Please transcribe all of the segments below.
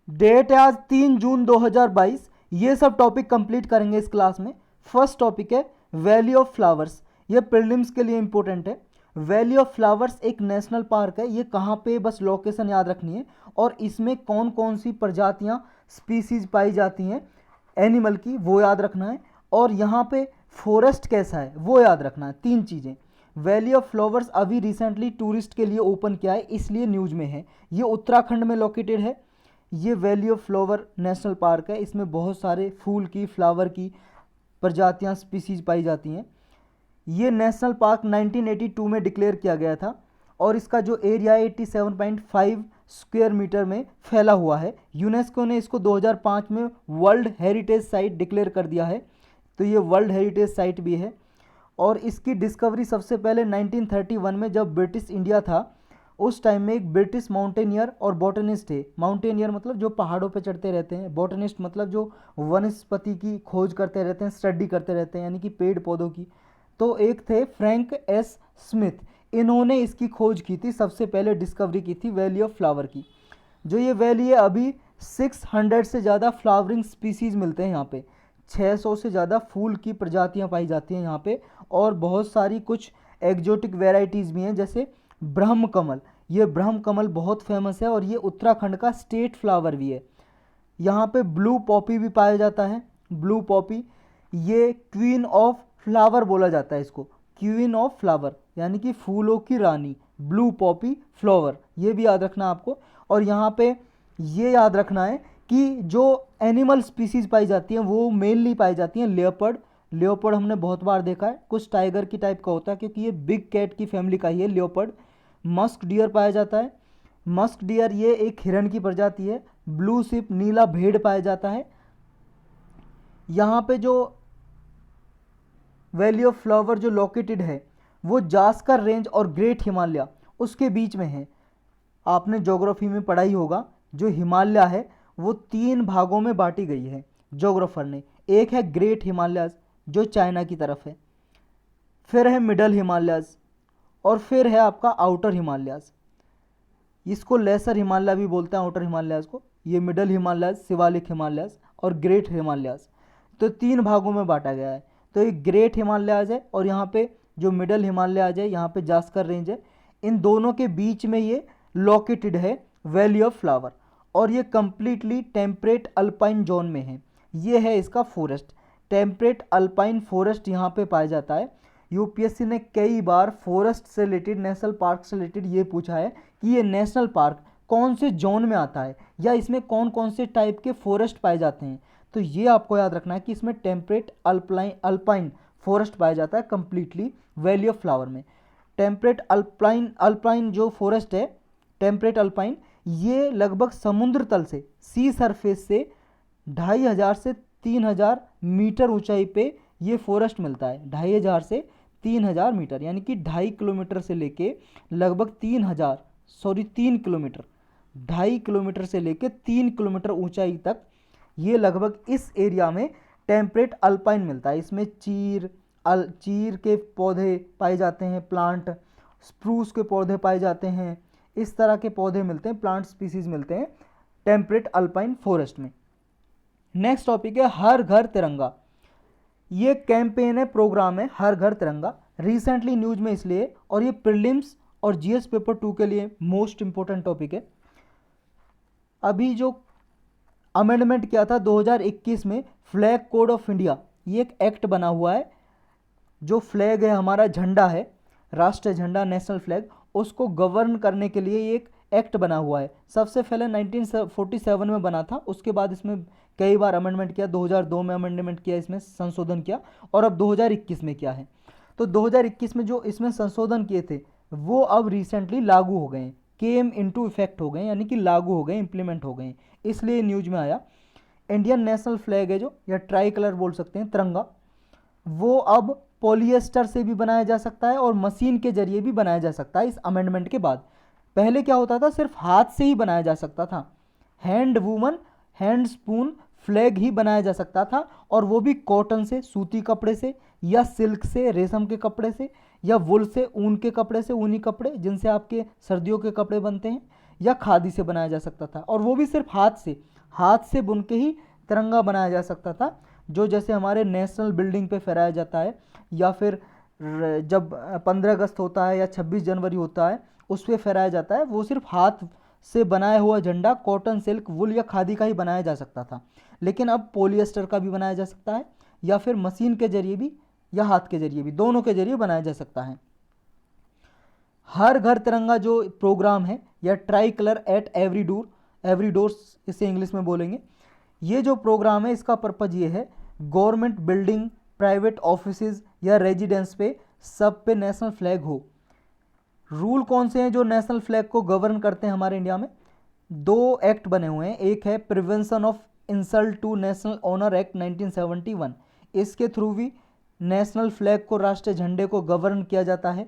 Date है आज 3 जून 2022। ये सब टॉपिक कंप्लीट करेंगे इस क्लास में। फर्स्ट टॉपिक है वैली ऑफ फ्लावर्स। ये प्रीलिम्स के लिए इंपॉर्टेंट है। वैली ऑफ फ्लावर्स एक नेशनल पार्क है। ये कहाँ पे, बस लोकेशन याद रखनी है। और इसमें कौन कौन सी प्रजातियाँ, स्पीसीज पाई जाती हैं एनिमल की, वो याद रखना है। और यहाँ पे फॉरेस्ट कैसा है वो याद रखना है। 3 चीज़ें। वैली ऑफ फ्लावर्स अभी रिसेंटली टूरिस्ट के लिए ओपन किया है, इसलिए न्यूज़ में है। ये उत्तराखंड में लोकेटेड है। ये valley of flower national park है। इसमें बहुत सारे फूल की, फ्लावर की प्रजातियां, स्पीसीज पाई जाती हैं। ये नेशनल पार्क 1982 में डिक्लेयर किया गया था और इसका जो एरिया है 87.5 स्क्वायर मीटर में फैला हुआ है। यूनेस्को ने इसको 2005 में वर्ल्ड हेरिटेज साइट डिक्लेयर कर दिया है, तो ये वर्ल्ड हेरिटेज साइट भी है। और इसकी डिस्कवरी सबसे पहले 1931 में जब ब्रिटिश इंडिया था, उस टाइम में एक ब्रिटिश माउंटेनियर और बॉटनिस्ट है। माउंटेनियर मतलब जो पहाड़ों पे चढ़ते रहते हैं, बॉटनिस्ट मतलब जो वनस्पति की खोज करते रहते हैं, स्टडी करते रहते हैं, यानी कि पेड़ पौधों की। तो एक थे फ्रैंक एस स्मिथ, इन्होंने इसकी खोज की थी, सबसे पहले डिस्कवरी की थी वैली ऑफ फ्लावर की। जो ये वैली है, अभी 600 से ज़्यादा फ्लावरिंग स्पीसीज मिलते हैं यहाँ पे। 600 से ज़्यादा फूल की प्रजातियाँ पाई जाती हैं यहाँ पे। और बहुत सारी कुछ एग्जोटिक वेराइटीज़ भी हैं, जैसे ब्रह्म कमल। ये ब्रह्म कमल बहुत फेमस है और ये उत्तराखंड का स्टेट फ्लावर भी है। यहाँ पे ब्लू पॉपी भी पाया जाता है। ब्लू पॉपी, ये क्वीन ऑफ फ्लावर बोला जाता है इसको। क्वीन ऑफ फ्लावर यानी कि फूलों की रानी, ब्लू पॉपी फ्लावर, ये भी याद रखना आपको। और यहाँ पे ये याद रखना है कि जो एनिमल स्पीसीज पाई जाती हैं वो मेनली पाई जाती हैं लेपर्ड। लेपर्ड हमने बहुत बार देखा है, कुछ टाइगर की टाइप का होता है क्योंकि ये बिग कैट की फैमिली का ही है लेपर्ड। मस्क डियर पाया जाता है। मस्क डियर ये एक हिरण की प्रजाति है। ब्लू शिप, नीला भेड़ पाया जाता है। यहाँ पे जो वैली ऑफ फ्लावर जो लोकेटेड है वो जास्कर रेंज और ग्रेट हिमालय उसके बीच में है। आपने ज्योग्राफी में पढ़ाई होगा, जो हिमालय है वो 3 भागों में बांटी गई है ज्योग्राफर ने। एक है ग्रेट हिमालयस जो चाइना की तरफ है, फिर है मिडल हिमालयस, और फिर है आपका आउटर हिमालयस। इसको लेसर हिमालय भी बोलते हैं आउटर हिमालयस को। ये मिडल हिमालयस, शिवालिक हिमालयस और ग्रेट हिमालयस, तो 3 भागों में बांटा गया है। तो ये ग्रेट हिमालयस है और यहाँ पे जो मिडल हिमालयस है, यहाँ पे जास्कर रेंज है। इन दोनों के बीच में ये लोकेटेड है वैली ऑफ फ्लावर। और ये कंप्लीटली टेम्परेट अल्पाइन जोन में है। ये है इसका फॉरेस्ट, टेम्परेट अल्पाइन फॉरेस्ट यहाँ पे पाया जाता है। यूपीएससी ने कई बार फॉरेस्ट से रिलेटेड, नेशनल पार्क से रिलेटेड ये पूछा है कि ये नेशनल पार्क कौन से जोन में आता है या इसमें कौन कौन से टाइप के फॉरेस्ट पाए जाते हैं। तो ये आपको याद रखना है कि इसमें टेम्परेट अल्पाइन फॉरेस्ट पाया जाता है कंप्लीटली वैली ऑफ फ्लावर में। टेम्परेट अल्पाइन जो फॉरेस्ट है, टेम्परेट अल्पाइन, ये लगभग समुद्र तल से, सी सरफेस से 2500 से 3000 मीटर ऊंचाई पे ये फॉरेस्ट मिलता है। 2500 से 3000 मीटर, यानी कि 2.5 किलोमीटर से लेके लगभग 3 किलोमीटर, 2.5 किलोमीटर से लेके 3 किलोमीटर ऊंचाई तक ये लगभग इस एरिया में टेम्परेट अल्पाइन मिलता है। इसमें चीर के पौधे पाए जाते हैं, प्लांट, स्प्रूस के पौधे पाए जाते हैं, इस तरह के पौधे मिलते हैं, प्लांट स्पीसीज मिलते हैं टेम्परेट अल्पाइन फॉरेस्ट में। नेक्स्ट टॉपिक है हर घर तिरंगा। ये कैंपेन है, प्रोग्राम है हर घर तिरंगा। रिसेंटली न्यूज में इसलिए, और ये प्रीलिम्स और जीएस पेपर 2 के लिए मोस्ट इंपॉर्टेंट टॉपिक है। अभी जो अमेंडमेंट किया था 2021 में फ्लैग कोड ऑफ इंडिया, ये एक एक्ट बना हुआ है। जो फ्लैग है हमारा, झंडा है, राष्ट्रीय झंडा, नेशनल फ्लैग, उसको गवर्न करने के लिए एक एक्ट बना हुआ है। सबसे पहले 1947 में बना था, उसके बाद इसमें कई बार अमेंडमेंट किया। 2002 में अमेंडमेंट किया, इसमें संशोधन किया, और अब 2021 में किया है। तो 2021 में जो इसमें संशोधन किए थे वो अब रिसेंटली लागू हो गए हैं, केम इनटू इफेक्ट हो गए, यानी कि लागू हो गए, इंप्लीमेंट हो गए, इसलिए न्यूज में आया। इंडियन नेशनल फ्लैग है जो, या ट्राई कलर बोल सकते हैं, तिरंगा, वो अब पॉलिएस्टर से भी बनाया जा सकता है और मशीन के जरिए भी बनाया जा सकता है इस अमेंडमेंट के बाद। पहले क्या होता था, सिर्फ हाथ से ही बनाया जा सकता था, hand woven, hand spun flag ही बनाया जा सकता था, और वो भी कॉटन से, सूती कपड़े से, या सिल्क से, रेशम के कपड़े से, या वुल से, ऊन के कपड़े से, ऊनी कपड़े जिनसे आपके सर्दियों के कपड़े बनते हैं, या खादी से बनाया जा सकता था, और वो भी सिर्फ हाथ से बुन के ही तिरंगा बनाया जा सकता था, जो जैसे हमारे नेशनल बिल्डिंग पे फहराया जाता है, या फिर जब 15 अगस्त होता है या 26 जनवरी होता है उस पर फहराया जाता है, वो सिर्फ हाथ से बनाया हुआ झंडा कॉटन, सिल्क, वुल या खादी का ही बनाया जा सकता था। लेकिन अब पॉलिएस्टर का भी बनाया जा सकता है, या फिर मशीन के जरिए भी या हाथ के जरिए भी, दोनों के जरिए बनाया जा सकता है। हर घर तिरंगा जो प्रोग्राम है, या try colour at every door इसे इंग्लिश में बोलेंगे, ये जो प्रोग्राम है इसका पर्पज ये है, गवर्नमेंट बिल्डिंग, प्राइवेट ऑफिसेज या रेजिडेंस पे सब पे नेशनल फ्लैग हो। रूल कौन से हैं जो नेशनल फ्लैग को गवर्न करते हैं हमारे इंडिया में? 2 एक्ट बने हुए हैं। एक है prevention of insult to national honour act 1971, इसके थ्रू भी नेशनल फ्लैग को, राष्ट्रीय झंडे को गवर्न किया जाता है।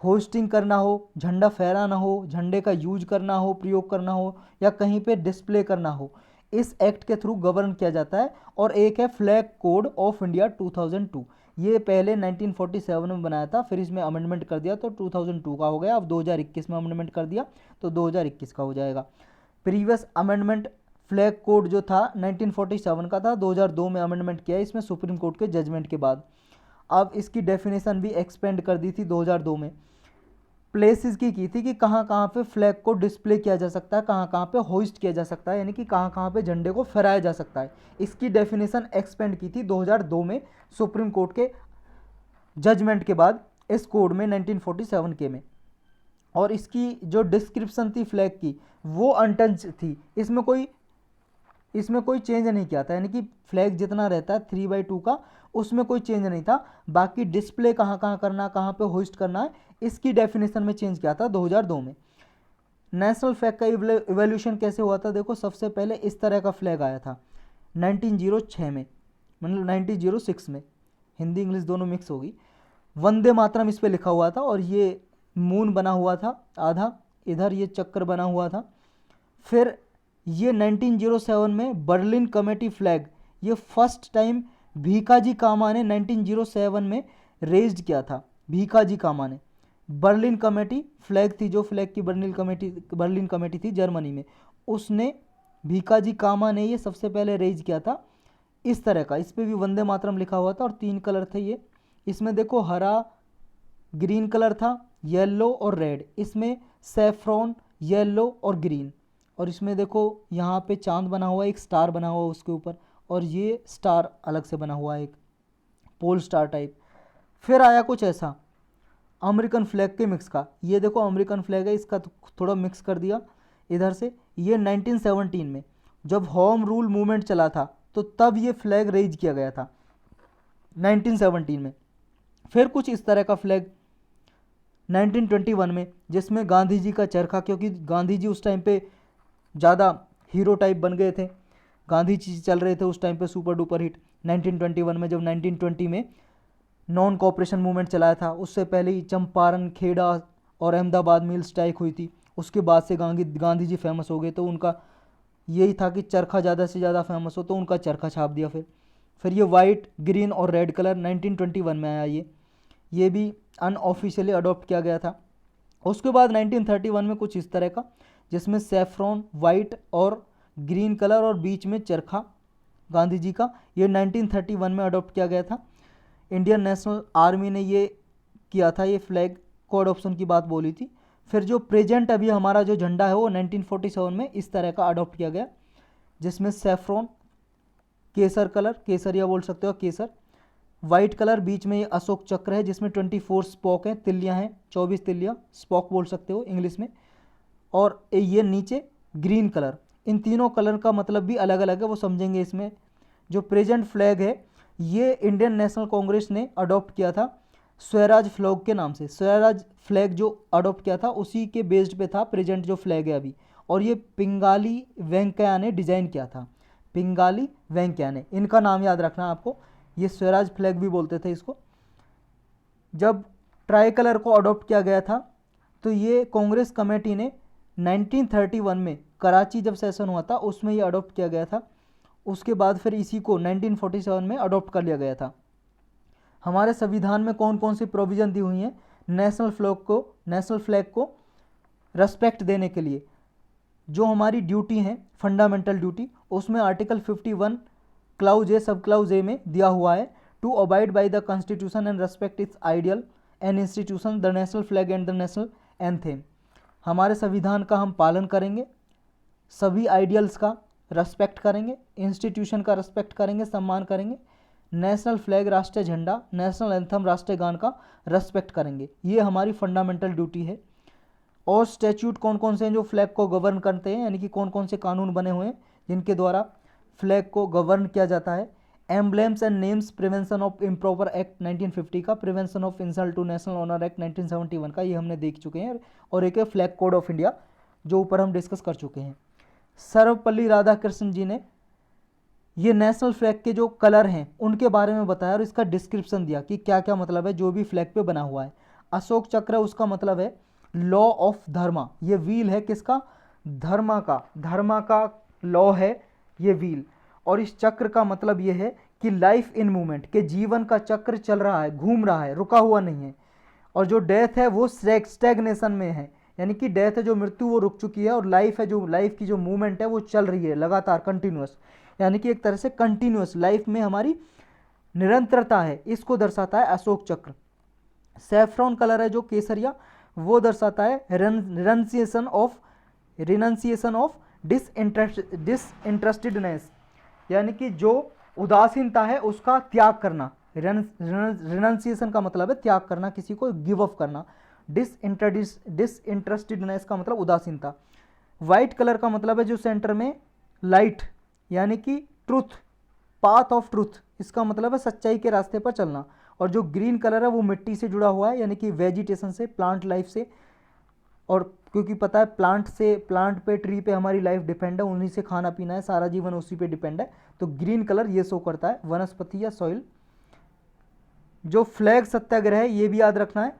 होस्टिंग करना हो, झंडा फहराना हो, झंडे का यूज करना हो, प्रयोग करना हो, या कहीं पे डिस्प्ले करना हो, इस एक्ट के थ्रू गवर्न किया जाता है। और एक है फ्लैग कोड ऑफ इंडिया 2002, ये पहले 1947 में बनाया था, फिर इसमें अमेंडमेंट कर दिया तो 2002 का हो गया। अब 2021 में अमेंडमेंट कर दिया तो 2021 का हो जाएगा। प्रीवियस अमेंडमेंट फ्लैग कोड जो था 1947 का था, 2002 में अमेंडमेंट किया इसमें सुप्रीम कोर्ट के जजमेंट के बाद। अब इसकी डेफिनेशन भी एक्सपेंड कर दी थी 2002 में। प्लेसेस की थी कि कहाँ कहाँ पे फ्लैग को डिस्प्ले किया जा सकता है, कहाँ कहाँ पे होइस्ट किया जा सकता है, यानी कि कहाँ कहाँ पे झंडे को फहराया जा सकता है। इसकी डेफिनेशन एक्सपेंड की थी 2002 में सुप्रीम कोर्ट के जजमेंट के बाद, इस कोड में 1947 के में। और इसकी जो डिस्क्रिप्शन थी फ्लैग की, वो अनटच थी, इसमें कोई चेंज नहीं किया था, यानी कि फ्लैग जितना रहता है 3/2 का, उसमें कोई चेंज नहीं था। बाकी डिस्प्ले कहाँ कहाँ करना, कहाँ पे होस्ट करना है, इसकी डेफिनेशन में चेंज किया था 2002 में। नेशनल फ्लैग का इवोल्यूशन कैसे हुआ था? देखो, सबसे पहले इस तरह का फ्लैग आया था 1906 में, मतलब 1906 में, हिंदी इंग्लिश दोनों मिक्स होगी। वंदे मातरम इस पर लिखा हुआ था, और ये मून बना हुआ था आधा, इधर ये चक्कर बना हुआ था। फिर ये 1907 में बर्लिन कमेटी फ्लैग, ये फर्स्ट टाइम भीकाजी कामा ने 1907 में रेज्ड किया था। भीकाजी कामा ने, बर्लिन कमेटी फ्लैग थी, जो फ्लैग की बर्लिन कमेटी थी जर्मनी में, उसने, भीकाजी कामा ने ये सबसे पहले रेज किया था इस तरह का। इस पर भी वंदे मातरम लिखा हुआ था, और 3 कलर थे ये। इसमें देखो हरा, ग्रीन कलर था, येलो और रेड, इसमें सैफ्रॉन, येलो और ग्रीन। और इसमें देखो यहाँ पे चांद बना हुआ है, एक स्टार बना हुआ है उसके ऊपर, और ये स्टार अलग से बना हुआ है, एक पोल स्टार टाइप। फिर आया कुछ ऐसा अमेरिकन फ्लैग के मिक्स का, ये देखो अमेरिकन फ्लैग है, इसका थोड़ा मिक्स कर दिया इधर से। ये 1917 में जब होम रूल मूवमेंट चला था, तो तब ये फ्लैग रेज किया गया था 1917 में। फिर कुछ इस तरह का फ्लैग 1921 में, जिसमें गांधी जी का चरखा, क्योंकि गांधी जी उस टाइम पे ज़्यादा हीरो टाइप बन गए थे, गांधी जी चल रहे थे उस टाइम पे सुपर डुपर हिट 1921 में। जब 1920 में नॉन कोऑपरेशन मूवमेंट चलाया था, उससे पहले ही चंपारण, खेड़ा और अहमदाबाद मिल स्ट्राइक हुई थी, उसके बाद से गांधी जी फेमस हो गए, तो उनका यही था कि चरखा ज़्यादा से ज़्यादा फेमस हो, तो उनका चरखा छाप दिया। फिर ये वाइट, ग्रीन और रेड कलर 1921 में आया, ये भी अनऑफिशियली अडॉप्ट किया गया था। उसके बाद 1931 में कुछ इस तरह का, जिसमें सैफ्रॉन, वाइट और ग्रीन कलर और बीच में चरखा गांधी जी का, ये 1931 में अडॉप्ट किया गया था। इंडियन नेशनल आर्मी ने ये किया था, ये फ्लैग कोड ऑप्शन की बात बोली थी। फिर जो प्रेजेंट अभी हमारा जो झंडा है वो 1947 में इस तरह का अडॉप्ट किया गया, जिसमें सैफ्रॉन, केसर कलर, केसरिया बोल सकते हो, केसर, वाइट कलर, बीच में ये अशोक चक्र है जिसमें 24 स्पॉक हैं, तिल्लियाँ हैं, 24 तिल्लियाँ, स्पॉक बोल सकते हो इंग्लिश में, और ये नीचे ग्रीन कलर। इन तीनों कलर का मतलब भी अलग अलग है, वो समझेंगे इसमें। जो प्रेजेंट फ्लैग है ये इंडियन नेशनल कांग्रेस ने अडॉप्ट किया था स्वराज फ्लैग के नाम से। स्वराज फ्लैग जो अडॉप्ट किया था उसी के बेस्ड पे था प्रेजेंट जो फ्लैग है अभी, और ये पिंगाली वेंकैया ने डिज़ाइन किया था, पिंगाली वेंकैया ने, इनका नाम याद रखना आपको, ये स्वराज फ्लैग भी बोलते थे इसको। जब ट्राई कलर को अडॉप्ट किया गया था तो ये कांग्रेस कमेटी ने 1931 में कराची जब सेशन हुआ था उसमें ये अडॉप्ट किया गया था। उसके बाद फिर इसी को 1947 में अडॉप्ट कर लिया गया था। हमारे संविधान में कौन कौन सी प्रोविज़न दी हुई हैं नेशनल फ्लैग को रेस्पेक्ट देने के लिए? जो हमारी ड्यूटी है फंडामेंटल ड्यूटी, उसमें article 51 clause A sub clause A में दिया हुआ है, to abide by the constitution and respect its ideal and institution, the national flag and the national anthem. हमारे संविधान का हम पालन करेंगे, सभी आइडियल्स का रेस्पेक्ट करेंगे, इंस्टीट्यूशन का रेस्पेक्ट करेंगे, सम्मान करेंगे, नेशनल फ्लैग राष्ट्रीय झंडा, नेशनल एंथम राष्ट्रीय गान का रेस्पेक्ट करेंगे। ये हमारी फंडामेंटल ड्यूटी है। और स्टैट्यूट कौन कौन से हैं जो फ्लैग को गवर्न करते हैं, यानी कि कौन कौन से कानून बने हुए हैं जिनके द्वारा फ्लैग को गवर्न किया जाता है। Emblems and names, prevention of improper act 1950 का, prevention of insult to national honour act 1971 का, ये हमने देख चुके हैं। और एक है फ्लैग कोड ऑफ इंडिया जो ऊपर हम डिस्कस कर चुके हैं। सर्वपल्ली राधाकृष्णन जी ने ये नेशनल फ्लैग के जो कलर हैं उनके बारे में बताया और इसका डिस्क्रिप्शन दिया कि क्या क्या मतलब है जो भी फ्लैग पे बना हुआ है। अशोक चक्र, उसका मतलब है लॉ ऑफ धर्मा, ये व्हील है किसका, धर्मा का लॉ है ये व्हील। और इस चक्र का मतलब ये है कि लाइफ इन मूवमेंट, के जीवन का चक्र चल रहा है, घूम रहा है, रुका हुआ नहीं है। और जो डेथ है वो स्टैग्नेशन में है, यानी कि डेथ है जो मृत्यु वो रुक चुकी है, और लाइफ है जो लाइफ की जो मूवमेंट है वो चल रही है लगातार, कंटिन्यूअस, यानी कि एक तरह से कंटिन्यूअस लाइफ में हमारी निरंतरता है, इसको दर्शाता है अशोक चक्र। सैफ्रॉन कलर है जो केसरिया, वो दर्शाता है रिनंसिएशन ऑफ डिसइंटरेस्टेडनेस, यानी कि जो उदासीनता है उसका त्याग करना। रिनंसिएशन का मतलब है त्याग करना, किसी को गिव अप करना। डिसइंटरेस्टेडनेस का मतलब उदासीनता। वाइट कलर का मतलब है जो सेंटर में लाइट, यानी कि ट्रुथ, पाथ ऑफ ट्रुथ, इसका मतलब है सच्चाई के रास्ते पर चलना। और जो ग्रीन कलर है वो मिट्टी से जुड़ा हुआ है, यानी कि वेजिटेशन से, प्लांट लाइफ से। और क्योंकि पता है प्लांट पे, ट्री पे हमारी लाइफ डिपेंड है, उन्हीं से खाना पीना है, सारा जीवन उसी पे डिपेंड है, तो ग्रीन कलर ये शो करता है वनस्पति या सॉइल। जो फ्लैग सत्याग्रह है ये भी याद रखना है।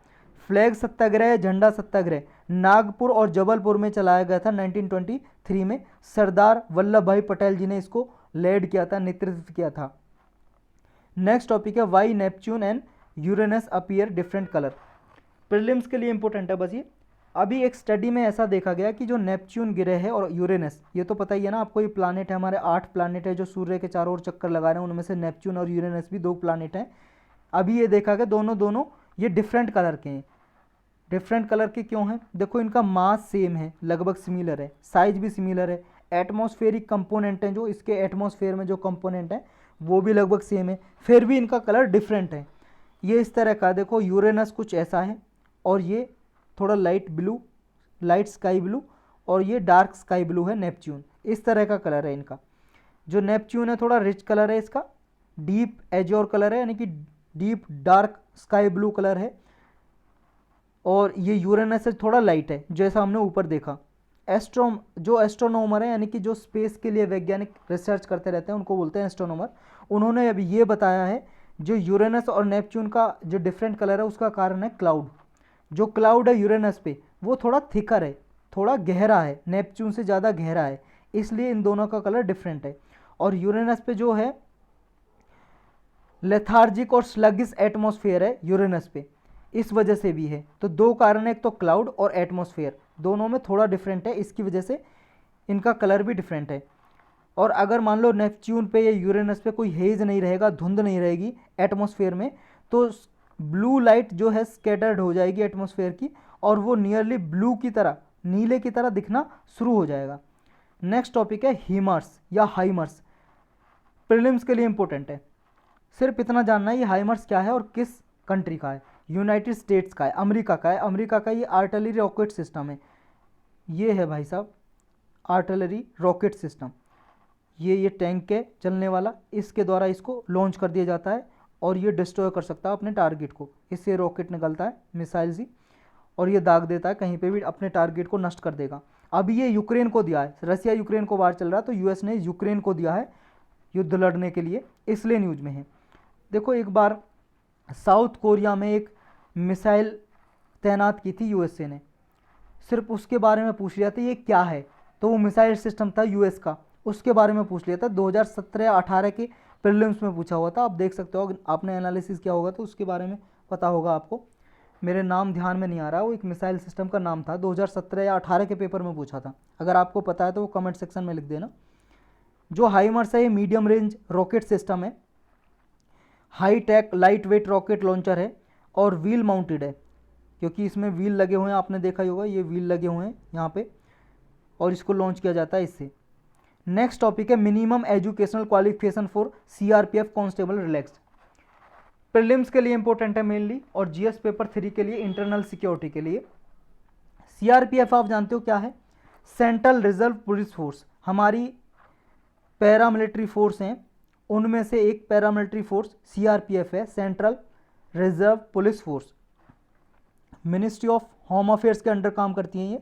फ्लैग सत्याग्रह, झंडा सत्याग्रह नागपुर और जबलपुर में चलाया गया था 1923 में। सरदार वल्लभ भाई पटेल जी ने इसको लेड किया था, नेतृत्व किया था। नेक्स्ट टॉपिक है why Neptune and Uranus appear different colour. Prelims के लिए इंपॉर्टेंट है बस ये। अभी एक स्टडी में ऐसा देखा गया कि जो नेपच्यून ग्रह है और यूरेनस, ये तो पता ही है ना आपको, ये प्लानेट है, हमारे 8 प्लानेट है जो सूर्य के चारों ओर चक्कर लगा रहे हैं, उनमें से नेपच्यून और यूरेनस भी 2 प्लानेट हैं। अभी ये देखा गया दोनों ये डिफरेंट कलर के हैं। डिफरेंट कलर के क्यों हैं? देखो इनका मास सेम है, लगभग सिमिलर है, साइज भी सिमिलर है, एटमॉस्फेरिक कंपोनेंट हैं जो इसके एटमॉस्फेयर में जो कंपोनेंट हैं वो भी लगभग सेम है, फिर भी इनका कलर डिफरेंट है। ये इस तरह का, देखो यूरेनस कुछ ऐसा है और ये थोड़ा light blue, light sky blue, और ये डार्क स्काई ब्लू है नेपच्यून। इस तरह का कलर है इनका। जो नेपच्यून है थोड़ा रिच कलर है इसका, डीप एजोर कलर है, यानी कि deep dark sky blue colour है। और ये यूरेनस से थोड़ा लाइट है, जैसा हमने ऊपर देखा। जो एस्ट्रोनॉमर है, यानी कि जो स्पेस के लिए वैज्ञानिक रिसर्च करते रहते हैं उनको बोलते हैं एस्ट्रोनॉमर, उन्होंने अभी ये बताया है जो यूरेनस और नेपच्यून का जो डिफरेंट कलर है उसका कारण है क्लाउड। जो क्लाउड है यूरेनस पे वो थोड़ा थिकर है, थोड़ा गहरा है, नेपच्यून से ज़्यादा गहरा है, इसलिए इन दोनों का कलर डिफरेंट है। और यूरेनस पे जो है लेथार्जिक और स्लगिस एटमॉस्फेयर है यूरेनस पे, इस वजह से भी है। तो 2 कारण है, एक तो क्लाउड और एटमॉस्फेयर, दोनों में थोड़ा डिफरेंट है, इसकी वजह से इनका कलर भी डिफरेंट है। और अगर मान लो नेपच्यून पे या यूरेनस पे कोई हेज नहीं रहेगा, धुंध नहीं रहेगी एटमॉस्फेयर में, तो ब्लू लाइट जो है स्कैटर्ड हो जाएगी एटमॉस्फेयर की, और वो नियरली ब्लू की तरह, नीले की तरह दिखना शुरू हो जाएगा। नेक्स्ट टॉपिक है हीमर्स या हाइमर्स। प्रीलिम्स के लिए इंपॉर्टेंट है, सिर्फ इतना जानना है ये हाइमर्स क्या है और किस कंट्री का है। यूनाइटेड स्टेट्स का है, अमेरिका का है। अमेरिका का ये आर्टिलरी रॉकेट सिस्टम है, ये है भाई साहब आर्टिलरी रॉकेट सिस्टम। ये टैंक है चलने वाला, इसके द्वारा इसको लॉन्च कर दिया जाता है और ये डिस्ट्रॉय कर सकता है अपने टारगेट को। इससे रॉकेट निकलता है, मिसाइल सी, और ये दाग देता है कहीं पे भी, अपने टारगेट को नष्ट कर देगा। अभी ये यूक्रेन को दिया है, रसिया यूक्रेन को वार चल रहा है, तो यूएस ने यूक्रेन को दिया है युद्ध लड़ने के लिए, इसलिए न्यूज में है। देखो एक बार साउथ कोरिया में एक मिसाइल तैनात की थी यूएसए ने, सिर्फ उसके बारे में पूछ लिया था ये क्या है, तो वो मिसाइल सिस्टम था यूएस का, उसके बारे में पूछ लिया था। 2017-18 के प्रीलिम्स में पूछा हुआ था, आप देख सकते हो, आपने एनालिसिस किया होगा तो उसके बारे में पता होगा आपको। मेरे नाम ध्यान में नहीं आ रहा, वो एक मिसाइल सिस्टम का नाम था, 2017 या 18 के पेपर में पूछा था। अगर आपको पता है तो वो कमेंट सेक्शन में लिख देना। जो हाइमर्स है ये मीडियम रेंज रॉकेट सिस्टम है, high tech light weight rocket launcher है और व्हील माउंटेड है, क्योंकि इसमें व्हील लगे हुए हैं, आपने देखा ही होगा ये व्हील लगे हुए हैं यहाँ पे, और इसको लॉन्च किया जाता है इससे। नेक्स्ट टॉपिक है minimum educational qualification for CRPF constable relaxed. Prelims के लिए इंपॉर्टेंट है मेनली, और जीएस पेपर 3 के लिए इंटरनल सिक्योरिटी के लिए। सीआरपीएफ आप जानते हो क्या है? सेंट्रल रिजर्व पुलिस फोर्स, हमारी पैरामिलिट्री फोर्स हैं, उनमें से एक पैरामिलिट्री फोर्स सीआरपीएफ है, central reserve police force. Ministry of home affairs के अंडर काम करती हैं ये।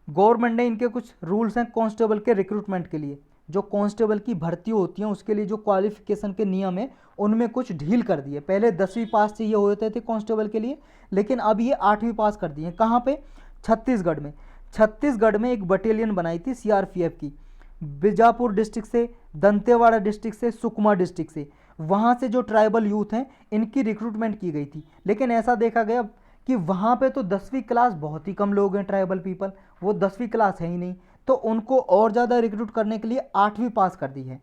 गवर्नमेंट ने इनके कुछ रूल्स हैं कांस्टेबल के रिक्रूटमेंट के लिए, जो कांस्टेबल की भर्ती होती है उसके लिए जो क्वालिफिकेशन के नियम है उनमें कुछ ढील कर दिए। पहले 10वीं पास चाहिए होते थे कांस्टेबल के लिए, लेकिन अब ये 8वीं पास कर दिए। कहाँ पे? छत्तीसगढ़ में। छत्तीसगढ़ में एक बटालियन बनाई थी सीआरपीएफ की, बीजापुर डिस्ट्रिक्ट से, दंतेवाड़ा डिस्ट्रिक्ट से, सुकमा डिस्ट्रिक्ट से। वहाँ से जो ट्राइबल यूथ हैं इनकी रिक्रूटमेंट की गई थी, लेकिन ऐसा देखा गया कि वहाँ पे तो 10वीं क्लास, बहुत ही कम लोग हैं ट्राइबल पीपल, वो 10वीं क्लास है ही नहीं, तो उनको और ज़्यादा रिक्रूट करने के लिए 8वीं पास कर दी है।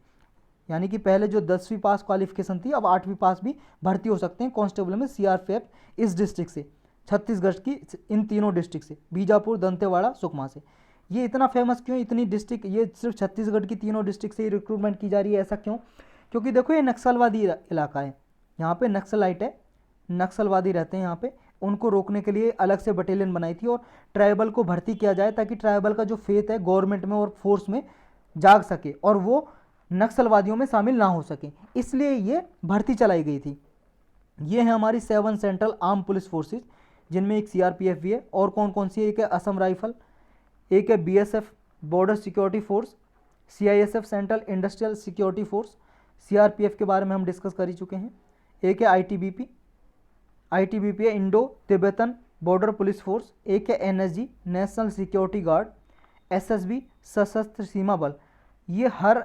यानी कि पहले जो 10वीं पास क्वालिफिकेशन थी, अब 8वीं पास भी भर्ती हो सकते हैं कांस्टेबल में सीआरपीएफ इस डिस्ट्रिक्ट से, छत्तीसगढ़ की इन तीनों डिस्ट्रिक्ट से, बीजापुर, दंतेवाड़ा, सुकमा से। ये इतना फेमस क्यों? इतनी डिस्ट्रिक्ट, ये सिर्फ छत्तीसगढ़ की तीनों डिस्ट्रिक्ट से ही रिक्रूटमेंट की जा रही है, ऐसा क्यों? क्योंकि देखो ये नक्सलवादी इलाका है, यहाँ पे नक्सलाइट है, नक्सलवादी रहते हैं यहाँ पे। उनको रोकने के लिए अलग से बटालियन बनाई थी और ट्राइबल को भर्ती किया जाए ताकि ट्राइबल का जो फेथ है गवर्नमेंट में और फोर्स में जाग सके और वो नक्सलवादियों में शामिल ना हो सके, इसलिए ये भर्ती चलाई गई थी। ये है हमारी 7 सेंट्रल आर्म पुलिस फोर्सेज, जिनमें एक सीआरपीएफ भी है। और कौन कौन सी है? एक है असम राइफल, एक है BSF border security force, CISF central industrial security force, CRPF के बारे में हम डिस्कस कर ही चुके हैं। एक है आईटीबीपी, आईटीबीपी है Indo Tibetan border police force. एक है NSG national security guard, SSB सशस्त्र सीमा बल। ये हर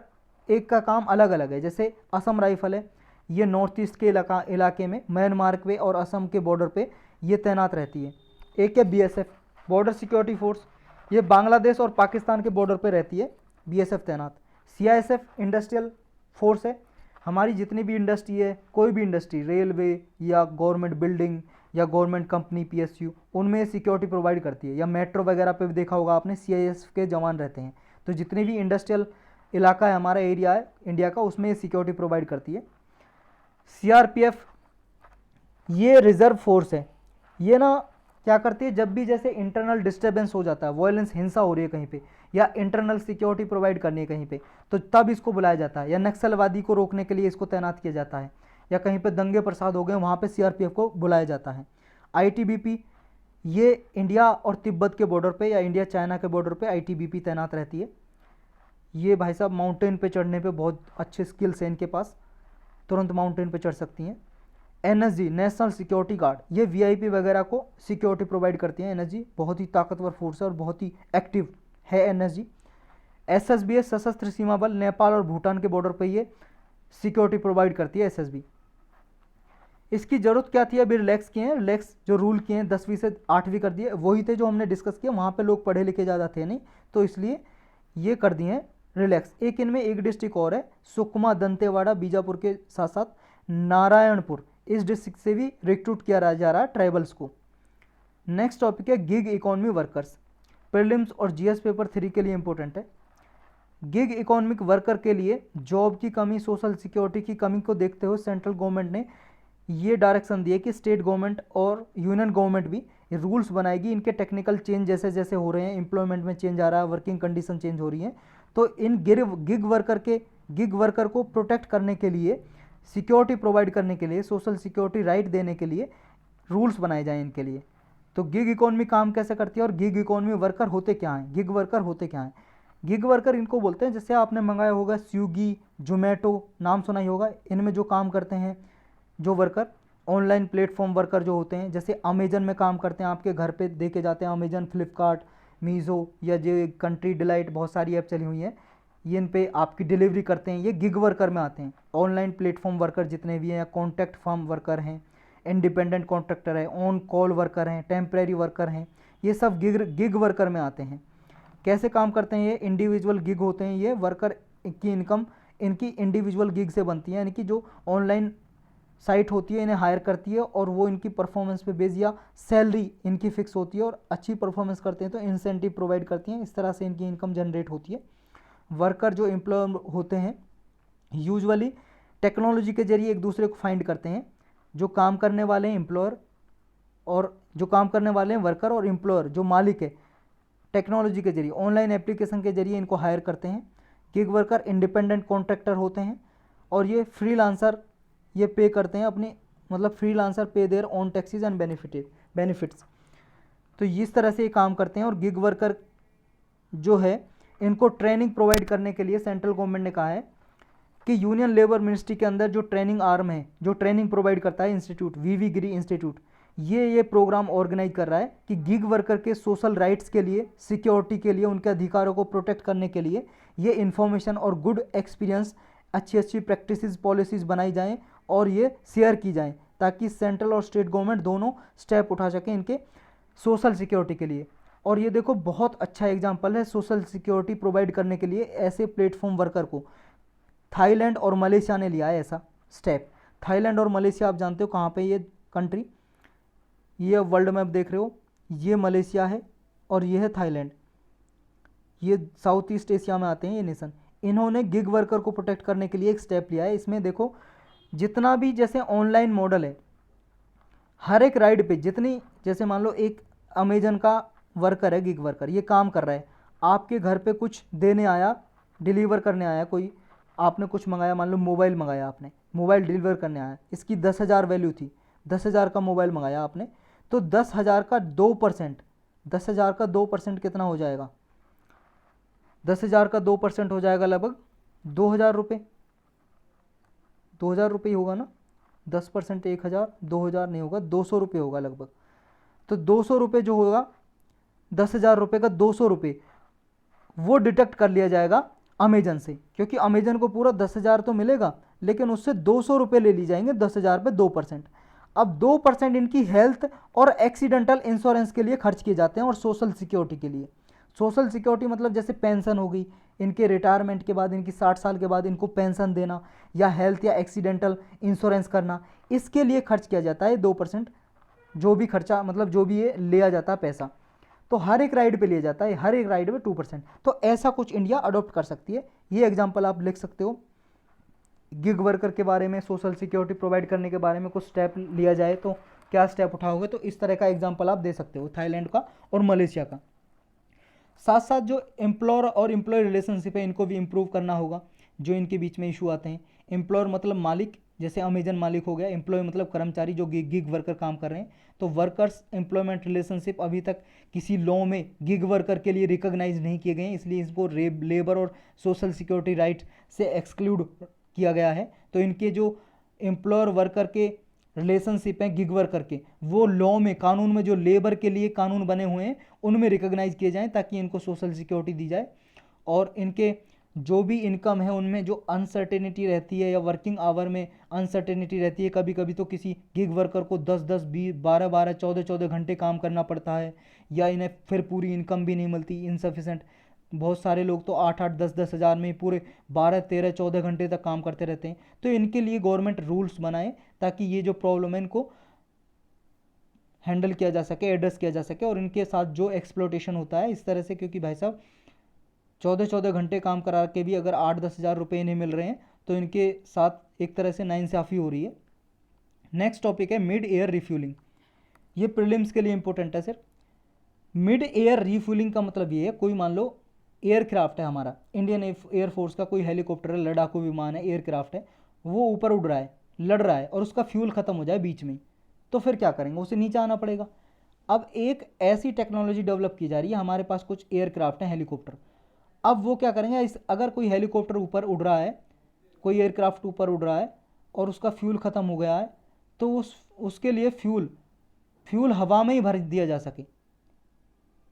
एक का काम अलग अलग है। जैसे असम राइफल है, ये नॉर्थ ईस्ट के इलाके में म्यांमार पे और असम के बॉर्डर पे ये तैनात रहती है। एक है बीएसएफ बॉर्डर सिक्योरिटी फोर्स, ये बांग्लादेश और पाकिस्तान के बॉर्डर पे रहती है बीएसएफ तैनात। सीआईएसएफ इंडस्ट्रियल फोर्स है, हमारी जितनी भी इंडस्ट्री है, कोई भी इंडस्ट्री, रेलवे या गवर्नमेंट बिल्डिंग या गवर्नमेंट कंपनी, पीएसयू, उनमें सिक्योरिटी प्रोवाइड करती है। या मेट्रो वगैरह पे भी देखा होगा आपने, सीआईएसएफ के जवान रहते हैं। तो जितनी भी इंडस्ट्रियल इलाका है हमारा, एरिया है इंडिया का, उसमें सिक्योरिटी प्रोवाइड करती है सीआरपीएफ। ये रिजर्व फोर्स है, ये ना क्या करती है, जब भी जैसे इंटरनल डिस्टर्बेंस हो जाता है, वायलेंस, हिंसा हो रही है कहीं पे, या इंटरनल सिक्योरिटी प्रोवाइड करनी है कहीं पे, तो तब इसको बुलाया जाता है। या नक्सलवादी को रोकने के लिए इसको तैनात किया जाता है, या कहीं पे दंगे प्रसाद हो गए, वहाँ पे सीआरपीएफ को बुलाया जाता है। आईटीबीपी, ये इंडिया और तिब्बत के बॉर्डर पे या इंडिया चाइना के बॉर्डर पे आईटीबीपी तैनात रहती है। ये भाई साहब माउंटेन पे चढ़ने पे बहुत अच्छे स्किल्स हैं इनके पास, तुरंत माउंटेन पे चढ़ सकती हैं। एनएसजी नेशनल सिक्योरिटी गार्ड, ये वीआईपी वगैरह को सिक्योरिटी प्रोवाइड करती हैं। एनएसजी बहुत ही ताकतवर फोर्स है और बहुत ही एक्टिव है एनएसजी। एसएसबी है सशस्त्र सीमा बल, नेपाल और भूटान के बॉर्डर पे ये सिक्योरिटी प्रोवाइड करती है एसएसबी। इसकी ज़रूरत क्या थी? अभी रिलैक्स किए हैं, रिलैक्स जो रूल किए हैं 10वीं से 8वीं कर दिए, वही थे जो हमने डिस्कस किया। वहाँ पे लोग पढ़े लिखे ज़्यादा थे नहीं, तो इसलिए ये कर दिए हैं रिलैक्स। एक इनमें एक डिस्ट्रिक्ट और है, सुकमा, दंतेवाड़ा, बीजापुर के साथ साथ नारायणपुर, इस डिस्ट्रिक्ट से भी रिक्रूट किया जा रहा है ट्राइबल्स को। नेक्स्ट टॉपिक है गिग इकोनॉमी वर्कर्स, प्रीलिम्स और जीएस पेपर 3 के लिए इंपॉर्टेंट है। गिग इकोनॉमिक वर्कर के लिए जॉब की कमी, सोशल सिक्योरिटी की कमी को देखते हुए सेंट्रल गवर्नमेंट ने ये डायरेक्शन दिए कि स्टेट गवर्नमेंट और यूनियन गवर्नमेंट भी रूल्स बनाएगी। इनके टेक्निकल चेंज जैसे जैसे हो रहे हैं, एम्प्लॉयमेंट में चेंज आ रहा है, वर्किंग कंडीशन चेंज हो रही है, तो इन गिग वर्कर को प्रोटेक्ट करने के लिए, सिक्योरिटी प्रोवाइड करने के लिए, सोशल सिक्योरिटी राइट देने के लिए रूल्स बनाए जाएँ इनके लिए। तो गिग इकोनॉमी काम कैसे करती है और गिग इकोनॉमी वर्कर होते क्या हैं, गिग वर्कर होते क्या हैं? गिग वर्कर इनको बोलते हैं, जैसे आपने मंगाया होगा स्विगी, जोमेटो, नाम सुना ही होगा, इनमें जो काम करते हैं जो वर्कर, ऑनलाइन प्लेटफॉर्म वर्कर जो होते हैं, जैसे अमेजन में काम करते हैं, आपके घर पे दे के जाते हैं, अमेजन, फ्लिपकार्ट, मीज़ो या जो कंट्री डिलाइट, बहुत सारी ऐप चली हुई हैं, ये इन पे आपकी डिलीवरी करते हैं, ये गिग वर्कर में आते हैं। ऑनलाइन प्लेटफॉर्म वर्कर जितने भी हैं, या कॉन्टैक्ट फॉर्म वर्कर हैं, इंडिपेंडेंट कॉन्ट्रैक्टर है, ऑन कॉल वर्कर हैं, टेम्परेरी वर्कर हैं, ये सब गिग वर्कर में आते हैं। कैसे काम करते हैं ये? इंडिविजुअल गिग होते हैं ये वर्कर की इनकम इनकी इंडिविजुअल गिग से बनती है, यानी कि जो ऑनलाइन साइट होती है इन्हें हायर करती है और वो इनकी परफॉर्मेंस पे बेस या सैलरी इनकी फिक्स होती है और अच्छी परफॉर्मेंस करते हैं तो इंसेंटिव प्रोवाइड करती हैं, इस तरह से इनकी इनकम जनरेट होती है। वर्कर जो एम्प्लॉय होते हैं यूजुअली टेक्नोलॉजी के जरिए एक दूसरे को फाइंड करते हैं, जो काम करने वाले हैं एम्प्लॉयर और जो काम करने वाले हैं वर्कर और एम्प्लॉयर जो मालिक है टेक्नोलॉजी के जरिए ऑनलाइन एप्लीकेशन के जरिए इनको हायर करते हैं। गिग वर्कर इंडिपेंडेंट कॉन्ट्रैक्टर होते हैं और ये फ्रीलांसर ये पे करते हैं अपनी मतलब freelancer pay their own taxes and benefits. तो इस तरह से ये काम करते हैं। और गिग वर्कर जो है इनको ट्रेनिंग प्रोवाइड करने के लिए सेंट्रल गवर्नमेंट ने कहा है कि यूनियन लेबर मिनिस्ट्री के अंदर जो ट्रेनिंग आर्म है जो ट्रेनिंग प्रोवाइड करता है इंस्टीट्यूट वीवी गिरी इंस्टीट्यूट, ये प्रोग्राम ऑर्गेनाइज कर रहा है कि गिग वर्कर के सोशल राइट्स के लिए, सिक्योरिटी के लिए, उनके अधिकारों को प्रोटेक्ट करने के लिए ये इन्फॉर्मेशन और गुड एक्सपीरियंस अच्छी प्रैक्टिसेस पॉलिसीज़ बनाई जाएं और ये शेयर की जाएं ताकि सेंट्रल और स्टेट गवर्नमेंट दोनों स्टेप उठा सकें इनके सोशल सिक्योरिटी के लिए। और ये देखो बहुत अच्छा एग्जांपल है सोशल सिक्योरिटी प्रोवाइड करने के लिए ऐसे प्लेटफॉर्म वर्कर को थाईलैंड और मलेशिया ने लिया है ऐसा स्टेप। थाईलैंड और मलेशिया आप जानते हो कहाँ पे ये कंट्री, ये वर्ल्ड मैप देख रहे हो, ये मलेशिया है और ये है थाईलैंड, ये साउथ ईस्ट एशिया में आते हैं ये नेशन। इन्होंने गिग वर्कर को प्रोटेक्ट करने के लिए एक स्टेप लिया है। इसमें देखो जितना भी जैसे ऑनलाइन मॉडल है हर एक राइड पे जितनी, जैसे मान लो एक अमेजन का वर्कर है गिग वर्कर, ये काम कर रहा है, आपके घर पे कुछ देने आया, डिलीवर करने आया, कोई आपने कुछ मंगाया, मान लो मोबाइल मंगाया आपने, मोबाइल डिलीवर करने आया, इसकी 10,000 वैल्यू थी, 10,000 का मोबाइल मंगाया आपने, तो 10,000 का 2%, 10,000 का 2% कितना हो जाएगा? 10,000 का 2% हो जाएगा लगभग 2,000 रुपये, 2,000 रुपये ही होगा ना, 10% 1,000, 2,000 नहीं होगा, 200 रुपये होगा लगभग। तो 200 रुपये जो होगा 10,000 रुपये का 200 रुपये वो डिडक्ट कर लिया जाएगा अमेजन से, क्योंकि अमेजन को पूरा 10,000 तो मिलेगा लेकिन उससे 200 रुपये ले ली जाएंगे 10,000 पे 2%। अब 2% इनकी हेल्थ और एक्सीडेंटल इंश्योरेंस के लिए खर्च किए जाते हैं और सोशल सिक्योरिटी के लिए। सोशल सिक्योरिटी मतलब जैसे पेंशन हो गई, इनके रिटायरमेंट के बाद इनकी 60 साल के बाद इनको पेंशन देना या हेल्थ या एक्सीडेंटल इंश्योरेंस करना, इसके लिए खर्च किया जाता है 2%, जो भी खर्चा मतलब जो भी ये लिया जाता है पैसा, तो हर एक राइड पे लिया जाता है, हर एक राइड पे 2%। तो ऐसा कुछ इंडिया अडॉप्ट कर सकती है। ये एग्जांपल आप लिख सकते हो। गिग वर्कर के बारे में, सोशल सिक्योरिटी प्रोवाइड करने के बारे में कुछ स्टेप लिया जाए तो क्या स्टेप उठाओगे, तो इस तरह का एग्जाम्पल आप दे सकते हो थाईलैंड का और मलेशिया का। साथ साथ जो एम्प्लॉयर और एम्प्लॉय रिलेशनशिप है इनको भी इम्प्रूव करना होगा, जो इनके बीच में इशू आते हैं। एम्प्लॉयर मतलब मालिक, जैसे अमेजन मालिक हो गया, एम्प्लॉय मतलब कर्मचारी जो गिग वर्कर काम कर रहे हैं। तो वर्कर्स एम्प्लॉयमेंट रिलेशनशिप अभी तक किसी लॉ में गिग वर्कर के लिए रिकॉग्नाइज नहीं किए गए हैं, इसलिए इसको लेबर और सोशल सिक्योरिटी राइट से एक्सक्लूड किया गया है। तो इनके जो एम्प्लॉयर वर्कर के रिलेशनशिप हैं गिग वर्कर के, वो लॉ में, कानून में जो लेबर के लिए कानून बने हुए हैं उनमें रिकॉग्नाइज किए जाएं ताकि इनको सोशल सिक्योरिटी दी जाए। और इनके जो भी इनकम है उनमें जो अनसर्टेनिटी रहती है या वर्किंग आवर में अनसर्टेनिटी रहती है, कभी कभी तो किसी गिग वर्कर को 10-10, 20, 12-12, 14-14 घंटे काम करना पड़ता है या इन्हें फिर पूरी इनकम भी नहीं मिलती, इनसफिशेंट। बहुत सारे लोग तो 8-8, 10-10 हज़ार में पूरे 12, 13, 14 घंटे तक काम करते रहते हैं। तो इनके लिए गवर्नमेंट रूल्स बनाए ताकि ये जो प्रॉब्लम है इनको हैंडल किया जा सके, एड्रेस किया जा सके। और इनके साथ जो एक्सप्लोटेशन होता है इस तरह से, क्योंकि भाई साहब 14-14 घंटे काम करा के भी अगर 8-10 हज़ार रुपये नहीं मिल रहे हैं तो इनके साथ एक तरह से नाइंसाफ़ी हो रही है। नेक्स्ट टॉपिक है मिड एयर रिफ्यूलिंग। ये प्रीलिम्स के लिए इंपॉर्टेंट है सर। मिड एयर रिफ्यूलिंग का मतलब ये है, कोई मान लो एयरक्राफ्ट है हमारा, इंडियन एयरफोर्स का कोई हेलीकॉप्टर है, लड़ाकू विमान है, एयरक्राफ्ट है, वो ऊपर उड़ रहा है, लड़ रहा है और उसका फ्यूल ख़त्म हो जाए बीच में, तो फिर क्या करेंगे, उसे नीचे आना पड़ेगा। अब एक ऐसी टेक्नोलॉजी डेवलप की जा रही है, हमारे पास कुछ एयरक्राफ्ट हैं, हेलीकॉप्टर। अब वो क्या करेंगे, अगर कोई हेलीकॉप्टर ऊपर उड़ रहा है, कोई एयरक्राफ्ट ऊपर उड़ रहा है और उसका फ्यूल ख़त्म हो गया है, तो उसके लिए फ्यूल हवा में ही भर दिया जा सके।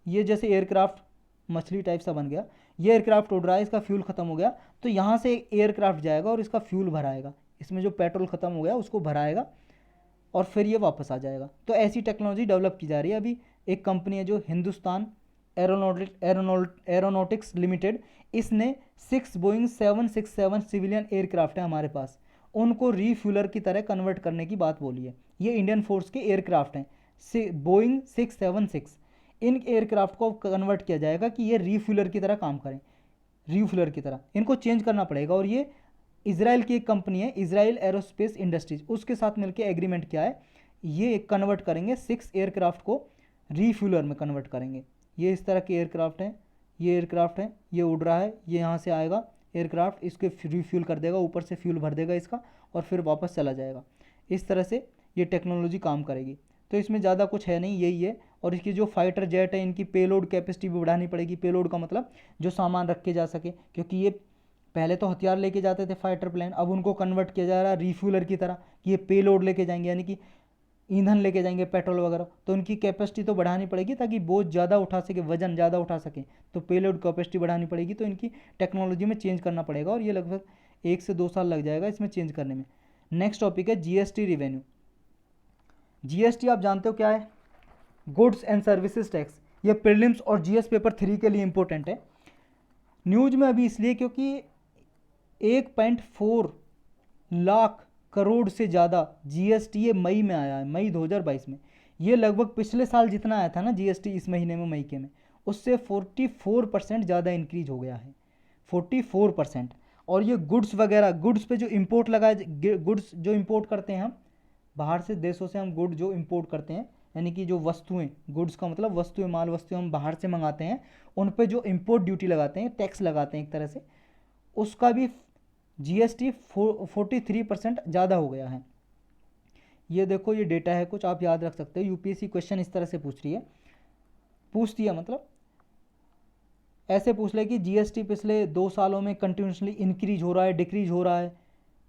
ये जैसे एयरक्राफ्ट मछली टाइप सा बन गया, ये एयरक्राफ्ट उड़ रहा है, इसका फ्यूल ख़त्म हो गया, तो यहाँ से एयरक्राफ्ट जाएगा और इसका फ्यूल भराएगा, इसमें जो पेट्रोल ख़त्म हो गया उसको भराएगा और फिर ये वापस आ जाएगा। तो ऐसी टेक्नोलॉजी डेवलप की जा रही है। अभी एक कंपनी है जो हिंदुस्तान एरोनॉटिक्स लिमिटेड, इसने 6 बोइंग 767 सिविलियन एयरक्राफ्ट है हमारे पास, उनको रीफ्यूलर की तरह कन्वर्ट करने की बात बोली है। ये इंडियन फोर्स के एयरक्राफ्ट हैं बोइंग 676। इन एयरक्राफ्ट को कन्वर्ट किया जाएगा कि ये रीफ्यूलर की तरह काम करें, रीफ्यूलर की तरह इनको चेंज करना पड़ेगा। और ये इजराइल की एक कंपनी है, इजराइल एरोस्पेस इंडस्ट्रीज, उसके साथ मिलकर एग्रीमेंट किया है। ये कन्वर्ट करेंगे 6 एयरक्राफ्ट को रीफ्यूलर में कन्वर्ट करेंगे। ये इस तरह के एयरक्राफ्ट हैं, ये एयरक्राफ्ट है, ये उड़ रहा है, ये यहाँ से आएगा एयरक्राफ्ट, इसके रिफ्यूल कर देगा, ऊपर से फ्यूल भर देगा इसका और फिर वापस चला जाएगा। इस तरह से ये टेक्नोलॉजी काम करेगी। तो इसमें ज़्यादा कुछ है नहीं, यही है। और इसकी जो फाइटर जेट है, इनकी पेलोड कैपेसिटी भी बढ़ानी पड़ेगी। पेलोड का मतलब जो सामान रखे जा सके, क्योंकि ये पहले तो हथियार लेके जाते थे फाइटर प्लेन, अब उनको कन्वर्ट किया जा रहा है रिफ्यूलर की तरह कि ये पेलोड लेके जाएंगे, यानी कि ईंधन लेके जाएंगे, पेट्रोल वगैरह। तो उनकी कैपेसिटी तो बढ़ानी पड़ेगी ताकि बोझ ज़्यादा उठा सके, वजन ज़्यादा उठा सके, तो पेलोड कैपेसिटी बढ़ानी पड़ेगी। तो इनकी टेक्नोलॉजी में चेंज करना पड़ेगा और ये लगभग 1 से 2 साल लग जाएगा इसमें चेंज करने में। नेक्स्ट टॉपिक है जीएसटी रिवेन्यू। जीएसटी आप जानते हो क्या है? Goods and services tax. ये प्रीलिम्स और जीएस पेपर 3 के लिए इंपॉर्टेंट है। न्यूज में अभी इसलिए क्योंकि 1.4 लाख करोड़ से ज़्यादा जीएसटी ये मई में आया है, मई 2022 में। ये लगभग पिछले साल जितना आया था ना जीएसटी इस महीने में, मई के में, उससे 44% ज़्यादा इंक्रीज हो गया है, 44%। और ये गुड्स वगैरह, गुड्स पे जो इंपोर्ट लगाए, गुड्स जो इंपोर्ट करते हैं हम बाहर से देशों से, हम गुड जो इंपोर्ट करते हैं, यानी कि जो वस्तुएं, गुड्स का मतलब वस्तुएं, माल वस्तुएं हम बाहर से मंगाते हैं, उन पे जो इंपोर्ट ड्यूटी लगाते हैं, टैक्स लगाते हैं एक तरह से, उसका भी जीएसटी 43% ज़्यादा हो गया है। ये देखो, ये डेटा है कुछ, आप याद रख सकते हो। यूपीएससी क्वेश्चन इस तरह से पूछती है, मतलब ऐसे पूछ ले कि जीएसटी पिछले 2 सालों में कंटिन्यूसली इंक्रीज हो रहा है, डिक्रीज हो रहा है,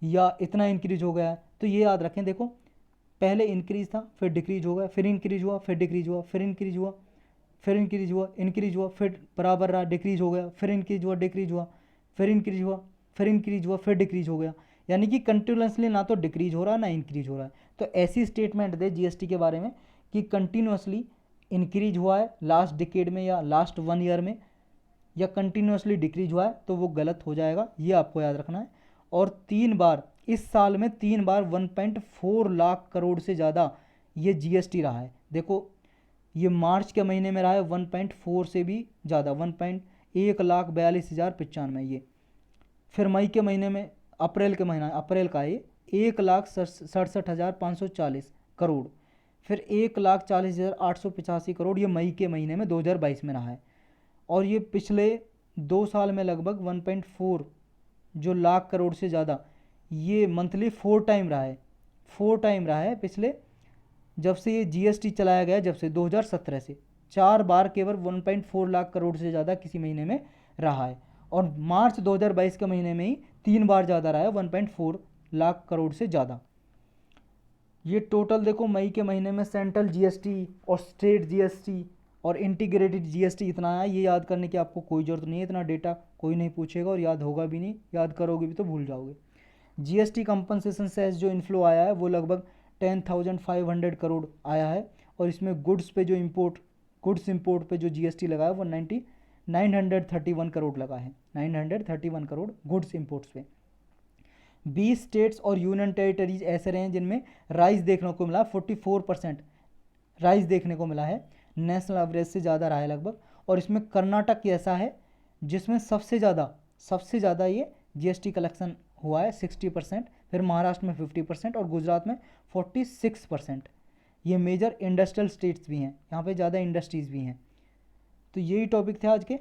या इतना इंक्रीज हो गया है। तो ये याद रखें, देखो पहले इंक्रीज था, फिर डिक्रीज हो गया, फिर इंक्रीज हुआ, फिर डिक्रीज हुआ, फिर इंक्रीज हुआ, फिर इंक्रीज हुआ, इंक्रीज हुआ, फिर बराबर रहा, डिक्रीज हो गया, फिर इंक्रीज हुआ, डिक्रीज हुआ, फिर इंक्रीज हुआ, फिर इंक्रीज हुआ, फिर डिक्रीज हो गया। यानी कि कंटिन्यूसली ना तो डिक्रीज हो रहा ना इंक्रीज हो रहा है। तो ऐसी स्टेटमेंट दे जीएसटी के बारे में कि कंटिन्यूसली इंक्रीज हुआ है लास्ट डिकेड में या लास्ट 1 ईयर में, या कंटिन्यूसली डिक्रीज हुआ है, तो वो गलत हो जाएगा, ये आपको याद रखना है। और 3 बार, इस साल में 3 बार 1.4 लाख करोड़ से ज़्यादा ये जीएसटी रहा है। देखो ये मार्च के महीने में रहा है 1.4 से भी ज़्यादा, 1,42,45,095 ये। फिर मई के महीने में, अप्रैल का ये 1,67,540 करोड़। फिर 1,40,885 करोड़ ये मई के महीने में 2022 में रहा है। और ये पिछले 2 साल में लगभग 1.4 जो लाख करोड़ से ज़्यादा, ये मंथली 4 टाइम रहा है, 4 टाइम रहा है पिछले, जब से ये जीएसटी चलाया गया, जब से 2017 से 4 बार केवल 1.4 लाख करोड़ से ज़्यादा किसी महीने में रहा है। और मार्च 2022 के महीने में ही 3 बार ज़्यादा रहा है, 1.4 लाख करोड़ से ज़्यादा। ये टोटल देखो, मई के महीने में सेंट्रल जीएसटी और स्टेट जीएसटी और इंटीग्रेटेड जीएसटी इतना आया। ये याद करने की आपको कोई ज़रूरत नहीं है, इतना डेटा कोई नहीं पूछेगा और याद होगा भी नहीं, याद करोगे भी तो भूल जाओगे। जीएसटी कंपनसेशन सेस जो इन्फ्लो आया है वो लगभग 10,500 करोड़ आया है। और इसमें गुड्स पे जो गुड्स इंपोर्ट पे जो जीएसटी लगा है वो 931 करोड़ लगा है, 931 करोड़ गुड्स इंपोर्ट्स पे। 20 स्टेट्स और यूनियन टेरिटरीज ऐसे रहे हैं जिनमें राइज देखने को मिला, 44% राइज देखने को मिला है, नेशनल एवरेज से ज़्यादा रहा है लगभग। और इसमें कर्नाटक ऐसा है जिसमें सबसे ज़्यादा ये जीएसटी कलेक्शन हुआ है, 60%। फिर महाराष्ट्र में 50% और गुजरात में 46%। ये मेजर इंडस्ट्रियल स्टेट्स भी हैं, यहाँ पे ज़्यादा इंडस्ट्रीज़ भी हैं। तो यही टॉपिक थे आज के।